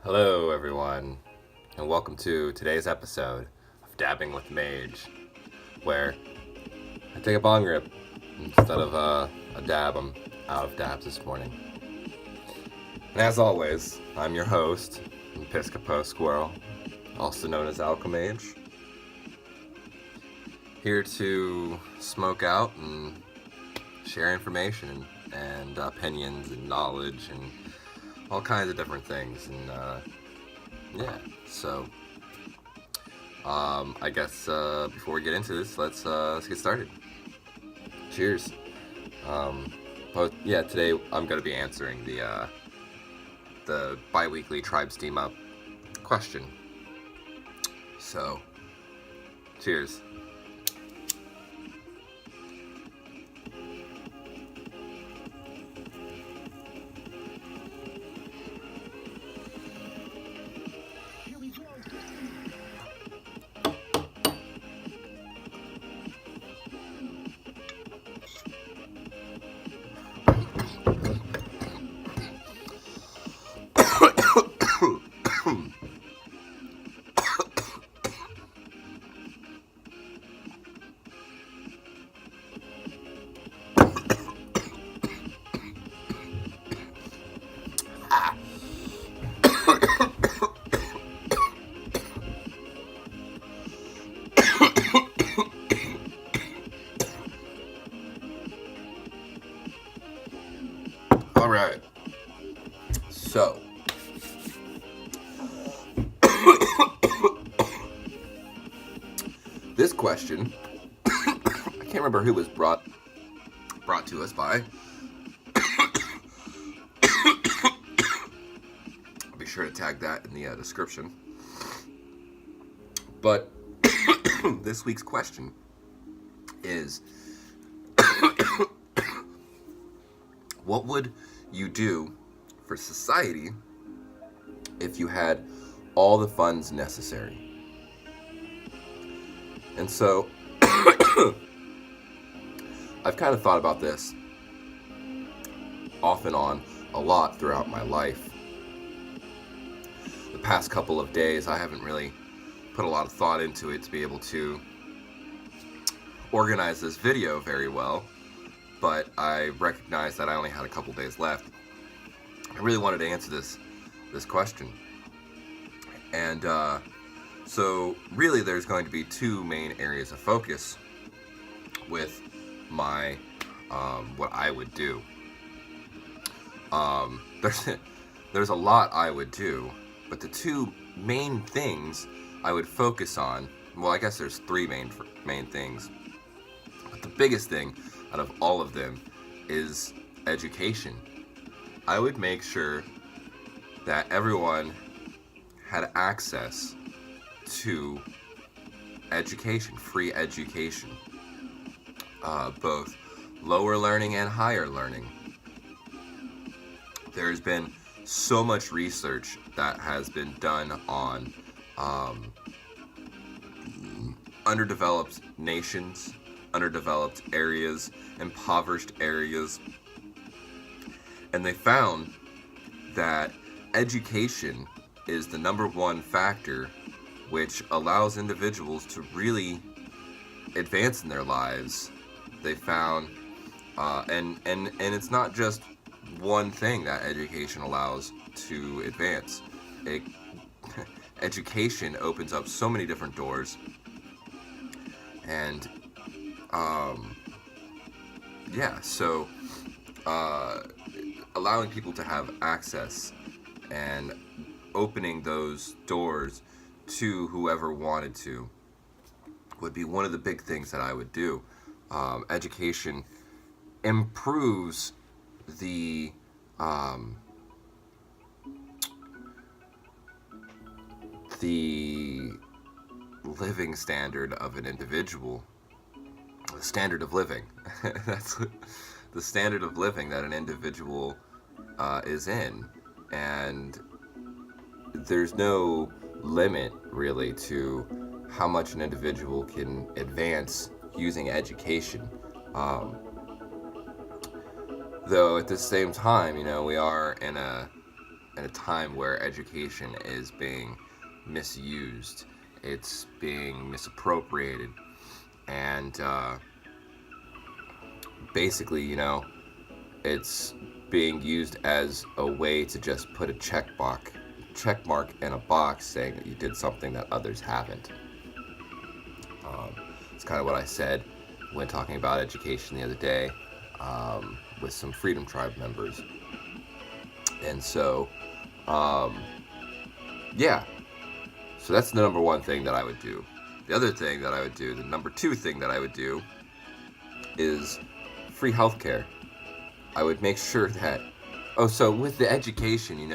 Hello, everyone, and welcome to today's episode of Dabbing with Mage, where I take a bong rip instead of a dab. I'm out of dabs this morning. And as always, I'm your host, Episcopo Squirrel, also known as Alchemage, here to smoke out and share information and opinions and knowledge and all kinds of different things. And so I guess before we get into this, let's get started. Cheers. Today I'm going to be answering the biweekly Tribes Team Up question. So, cheers. All right. So, this question, I can't remember who was brought to us by. I'll be sure to tag that in the description. But this week's question is, what would you do for society if you had all the funds necessary? And so I've kind of thought about this off and on a lot throughout my life. The past couple of days, I haven't really put a lot of thought into it to be able to organize this video very well, but I recognized that I only had a couple days left. I really wanted to answer this question. And so really there's going to be two main areas of focus with my what I would do. There's a lot I would do, but the two main things I would focus on, well, I guess there's three main things, but the biggest thing out of all of them is education. I would make sure that everyone had access to education, free education, both lower learning and higher learning. There's been so much research that has been done on underdeveloped nations, underdeveloped areas, impoverished areas, and they found that education is the number one factor which allows individuals to really advance in their lives. They found, and it's not just one thing that education allows to advance. Education opens up so many different doors, and so allowing people to have access and opening those doors to whoever wanted to would be one of the big things that I would do. Education improves the living standard of an individual. The standard of living. That's the standard of living that an individual is in. And there's no limit, really, to how much an individual can advance using education. Though at the same time, we are in a in a time where education is being misused, it's being misappropriated, and basically, it's being used as a way to just put a check mark in a box saying that you did something that others haven't. It's kind of what I said when talking about education the other day with some Freedom Tribe members. And so, yeah. So that's the number one thing that I would do. The other thing that I would do, the number two thing that I would do, is free healthcare. I would make sure that, so with the education,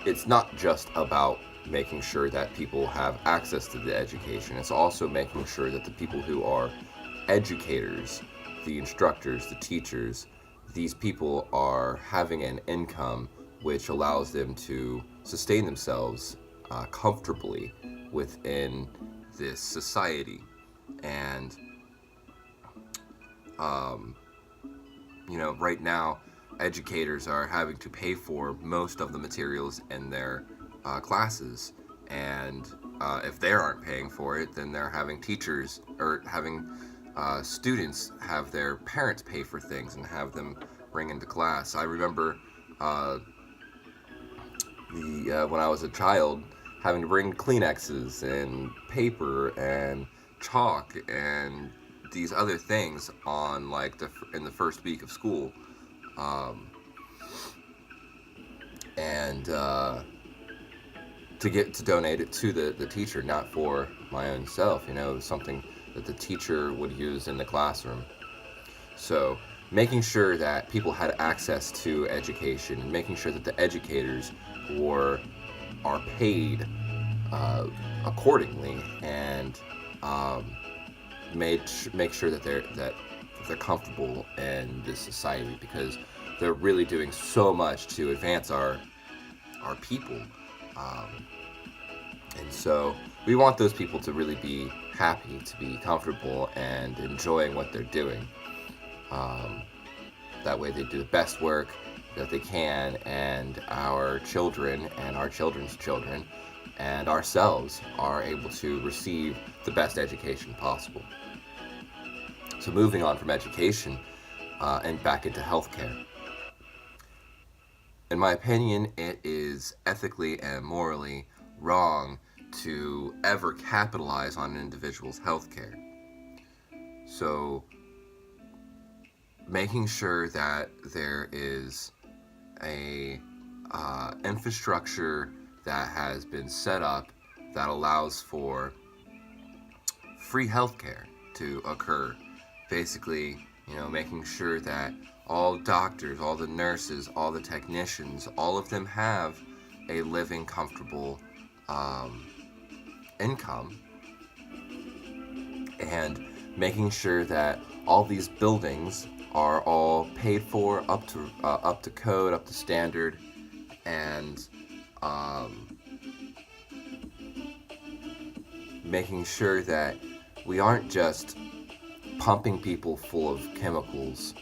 it's not just about making sure that people have access to the education. It's also making sure that the people who are educators, the instructors, the teachers, these people are having an income which allows them to sustain themselves comfortably within this society. And, right now, educators are having to pay for most of the materials in their classes. And if they aren't paying for it, then they're having teachers or having students have their parents pay for things and have them bring into class. I remember when I was a child, having to bring Kleenexes and paper and chalk and these other things on in the first week of school, and to donate it to the teacher, not for my own self. It was something that the teacher would use in the classroom. So making sure that people had access to education and making sure that the educators are paid accordingly, and make sure that they're comfortable in this society, because they're really doing so much to advance our people, and so we want those people to really be happy, to be comfortable and enjoying what they're doing. That way they do the best work that they can, and our children and our children's children and ourselves are able to receive the best education possible. So moving on from education and back into healthcare. In my opinion, it is ethically and morally wrong to ever capitalize on an individual's healthcare. So making sure that there is a infrastructure that has been set up that allows for free healthcare to occur. Basically, making sure that all doctors, all the nurses, all the technicians, all of them have a living, comfortable income, and making sure that all these buildings are all paid for up to code, up to standard, and making sure that we aren't just pumping people full of chemicals,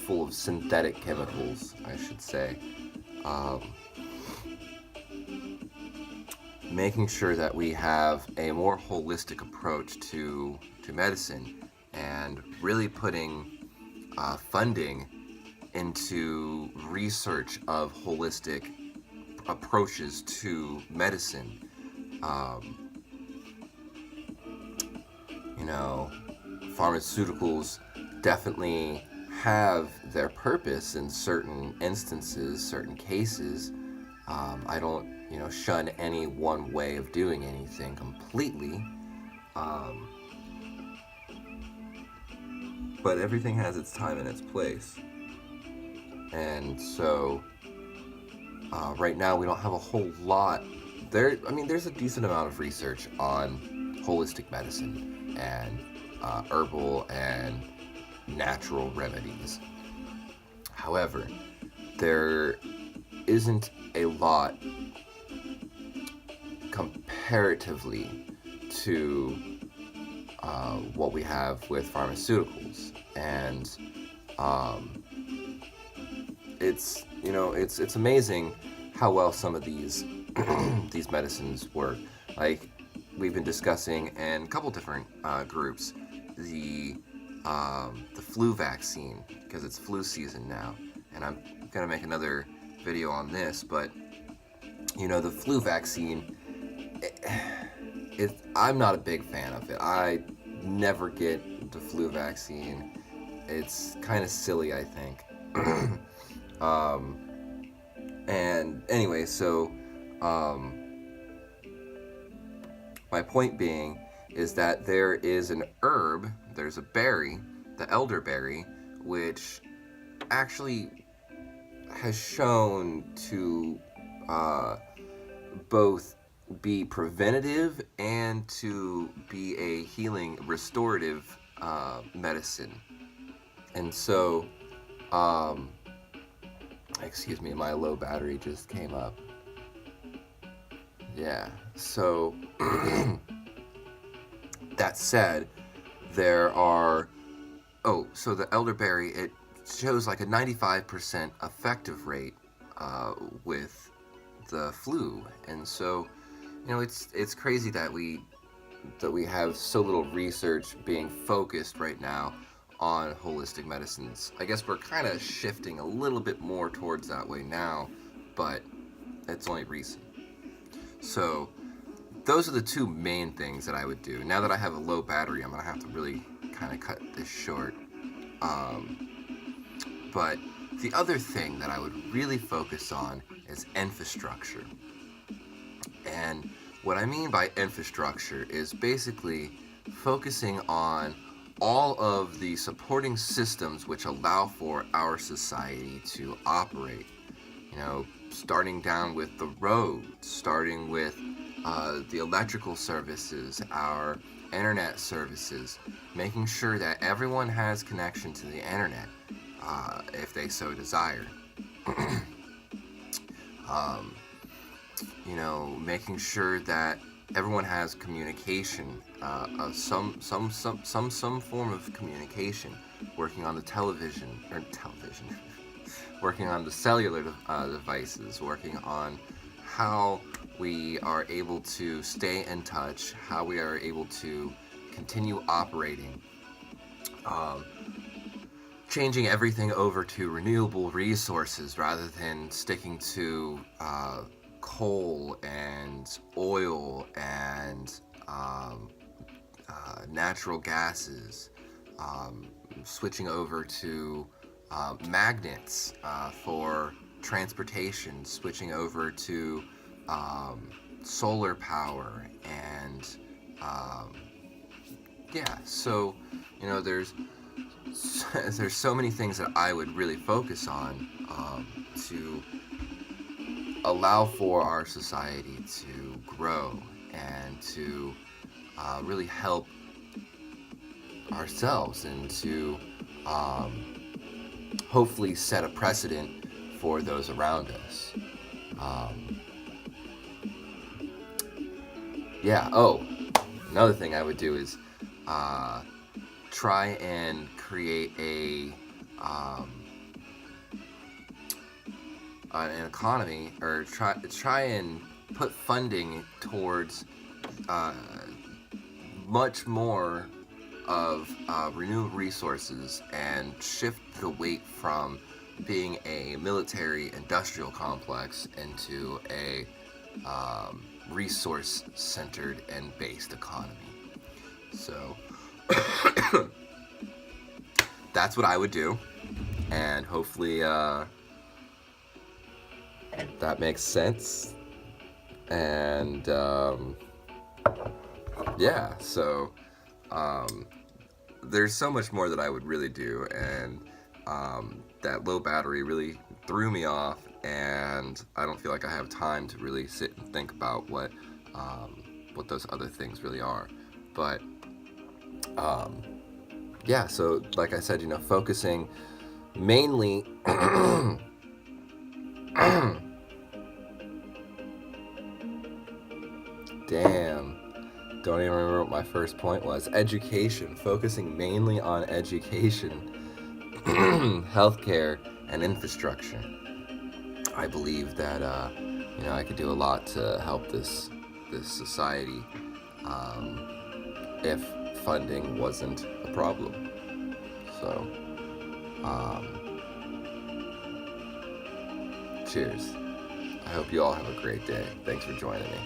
full of synthetic chemicals, I should say. Making sure that we have a more holistic approach to medicine, and really putting funding into research of holistic approaches to medicine. Pharmaceuticals definitely have their purpose in certain instances, certain cases. I don't, shun any one way of doing anything completely. But everything has its time and its place. And so, right now we don't have a whole lot. There's a decent amount of research on holistic medicine and herbal and natural remedies. However, there isn't a lot comparatively to what we have with pharmaceuticals. And it's it's amazing how well some of these these medicines work. Like we've been discussing in a couple different groups, the flu vaccine, because it's flu season now, and I'm gonna make another video on this. But the flu vaccine, I'm not a big fan of it. I never get the flu vaccine. It's kind of silly, I think. And anyway, so my point being is that there is an herb, there's a berry, the elderberry, which actually has shown to both be preventative and to be a healing, restorative medicine. And so, excuse me, my low battery just came up. Yeah, so that said, there are, so the elderberry, it shows like a 95% effective rate with the flu. And so, it's crazy that we have so little research being focused right now on holistic medicines. I guess we're kind of shifting a little bit more towards that way now, but it's only recent. So those are the two main things that I would do. Now that I have a low battery, I'm gonna have to really kind of cut this short. But the other thing that I would really focus on is infrastructure. And what I mean by infrastructure is basically focusing on all of the supporting systems which allow for our society to operate. Starting down with the roads, starting with the electrical services, our internet services, making sure that everyone has connection to the internet if they so desire. Making sure that everyone has communication, some form of communication, working on the television, working on the cellular devices, working on how we are able to stay in touch, how we are able to continue operating, changing everything over to renewable resources rather than sticking to coal and oil and natural gases, switching over to magnets for transportation, switching over to solar power, and so there's so many things that I would really focus on to allow for our society to grow and to really help ourselves and to hopefully set a precedent for those around us. Another thing I would do is try and create an economy, or try and put funding towards much more of renewable resources and shift the weight from being a military industrial complex into a resource-centered and based economy. So that's what I would do, and hopefully that makes sense. And so there's so much more that I would really do, and that low battery really threw me off, and I don't feel like I have time to really sit and think about what those other things really are. But so like I said, focusing mainly damn, don't even remember what my first point was. Education, focusing mainly on education, healthcare, and infrastructure. I believe that I could do a lot to help this society if funding wasn't a problem. So, cheers. I hope you all have a great day. Thanks for joining me.